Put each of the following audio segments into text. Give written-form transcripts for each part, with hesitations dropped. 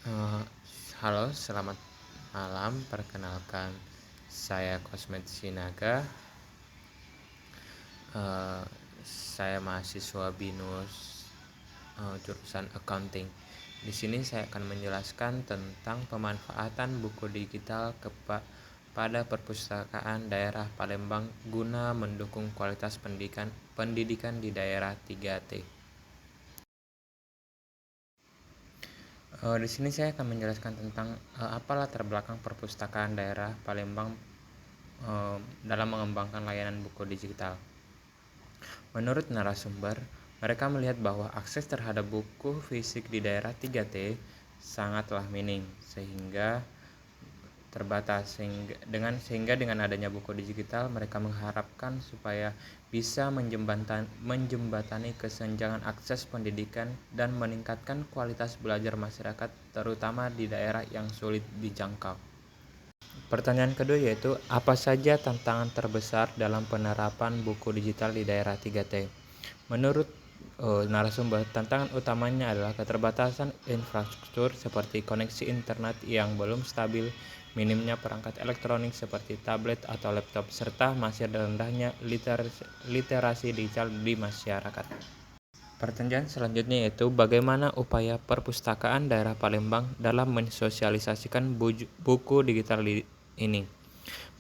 Eh, Halo, selamat malam. Perkenalkan, saya Kosmet Sinaga. Eh, saya mahasiswa BINUS, jurusan Accounting. Di sini saya akan menjelaskan tentang pemanfaatan buku digital pada perpustakaan daerah Palembang guna mendukung kualitas pendidikan di daerah 3T. Di sini saya akan menjelaskan tentang apa latar belakang perpustakaan daerah Palembang dalam mengembangkan layanan buku digital. Menurut narasumber, mereka melihat bahwa akses terhadap buku fisik di daerah 3T sangatlah minim sehingga terbatas sehingga dengan adanya buku digital mereka mengharapkan supaya bisa menjembatani kesenjangan akses pendidikan dan meningkatkan kualitas belajar masyarakat terutama di daerah yang sulit dijangkau. Pertanyaan kedua yaitu, apa saja tantangan terbesar dalam penerapan buku digital di daerah 3T? Menurut narasumber, tantangan utamanya adalah keterbatasan infrastruktur seperti koneksi internet yang belum stabil, minimnya perangkat elektronik seperti tablet atau laptop, serta masih rendahnya literasi digital di masyarakat. Pertanyaan selanjutnya yaitu bagaimana upaya perpustakaan daerah Palembang dalam mensosialisasikan buku digital ini.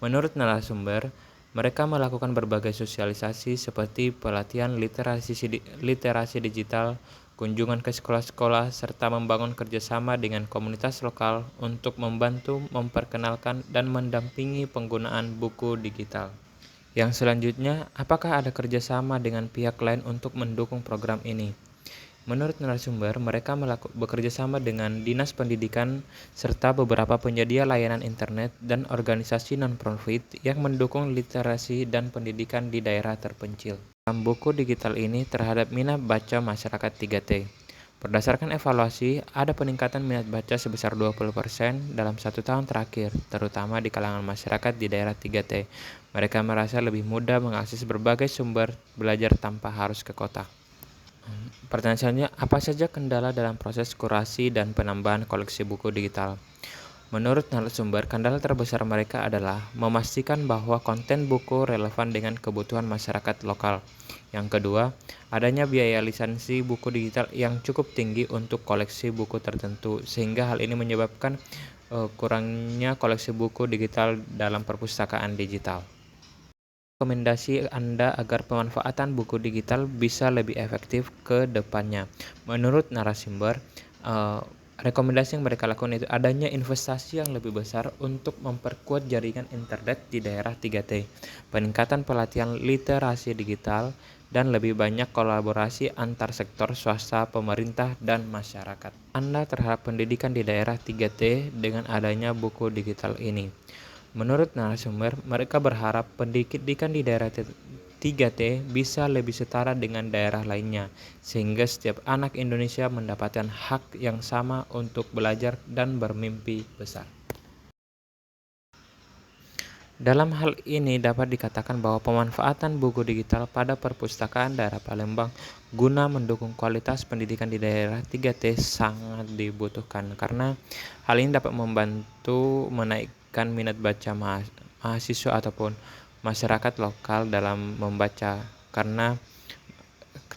Menurut narasumber, mereka melakukan berbagai sosialisasi seperti pelatihan literasi digital, kunjungan ke sekolah-sekolah, serta membangun kerjasama dengan komunitas lokal untuk membantu memperkenalkan dan mendampingi penggunaan buku digital. Yang selanjutnya, apakah ada kerjasama dengan pihak lain untuk mendukung program ini? Menurut narasumber, mereka bekerja sama dengan Dinas Pendidikan serta beberapa penyedia layanan internet dan organisasi non-profit yang mendukung literasi dan pendidikan di daerah terpencil. Dalam buku digital ini terhadap minat baca masyarakat 3T. Berdasarkan evaluasi, ada peningkatan minat baca sebesar 20% dalam 1 tahun terakhir, terutama di kalangan masyarakat di daerah 3T. Mereka merasa lebih mudah mengakses berbagai sumber belajar tanpa harus ke kota. Pertanyaan selanjutnya, apa saja kendala dalam proses kurasi dan penambahan koleksi buku digital? Menurut narasumber, kendala terbesar mereka adalah memastikan bahwa konten buku relevan dengan kebutuhan masyarakat lokal. Yang kedua, adanya biaya lisensi buku digital yang cukup tinggi untuk koleksi buku tertentu, sehingga hal ini menyebabkan kurangnya koleksi buku digital dalam perpustakaan digital. Rekomendasi Anda agar pemanfaatan buku digital bisa lebih efektif ke depannya. Menurut narasumber, eh, rekomendasi yang mereka lakukan itu adanya investasi yang lebih besar untuk memperkuat jaringan internet di daerah 3T, peningkatan pelatihan literasi digital, dan lebih banyak kolaborasi antar sektor swasta, pemerintah, dan masyarakat. Anda terhadap pendidikan di daerah 3T dengan adanya buku digital ini. Menurut narasumber, mereka berharap pendidikan di daerah 3T bisa lebih setara dengan daerah lainnya, sehingga setiap anak Indonesia mendapatkan hak yang sama untuk belajar dan bermimpi besar. Dalam hal ini dapat dikatakan bahwa pemanfaatan buku digital pada perpustakaan daerah Palembang guna mendukung kualitas pendidikan di daerah 3T sangat dibutuhkan karena hal ini dapat membantu menaikkan minat baca mahasiswa ataupun masyarakat lokal dalam membaca karena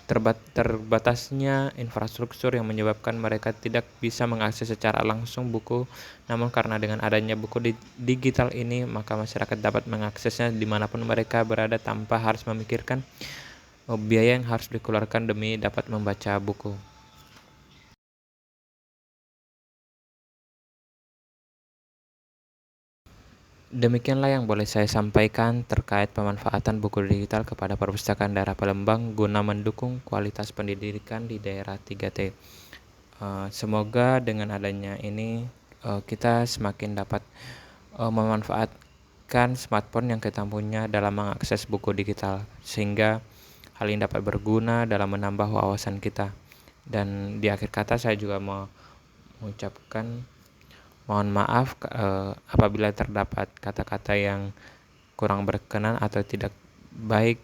terbatasnya infrastruktur yang menyebabkan mereka tidak bisa mengakses secara langsung buku, namun karena dengan adanya buku digital ini, maka masyarakat dapat mengaksesnya dimanapun mereka berada tanpa harus memikirkan biaya yang harus dikeluarkan demi dapat membaca buku. Demikianlah yang boleh saya sampaikan terkait pemanfaatan buku digital kepada perpustakaan daerah Palembang guna mendukung kualitas pendidikan di daerah 3T. Semoga dengan adanya ini kita semakin dapat memanfaatkan smartphone yang kita punya dalam mengakses buku digital sehingga hal ini dapat berguna dalam menambah wawasan kita. Dan di akhir kata saya juga mau mengucapkan mohon maaf apabila terdapat kata-kata yang kurang berkenan atau tidak baik,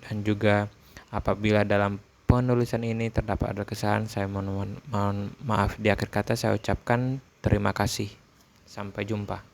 dan juga apabila dalam penulisan ini terdapat ada kesalahan, saya mohon maaf. Di akhir kata saya ucapkan terima kasih. Sampai jumpa.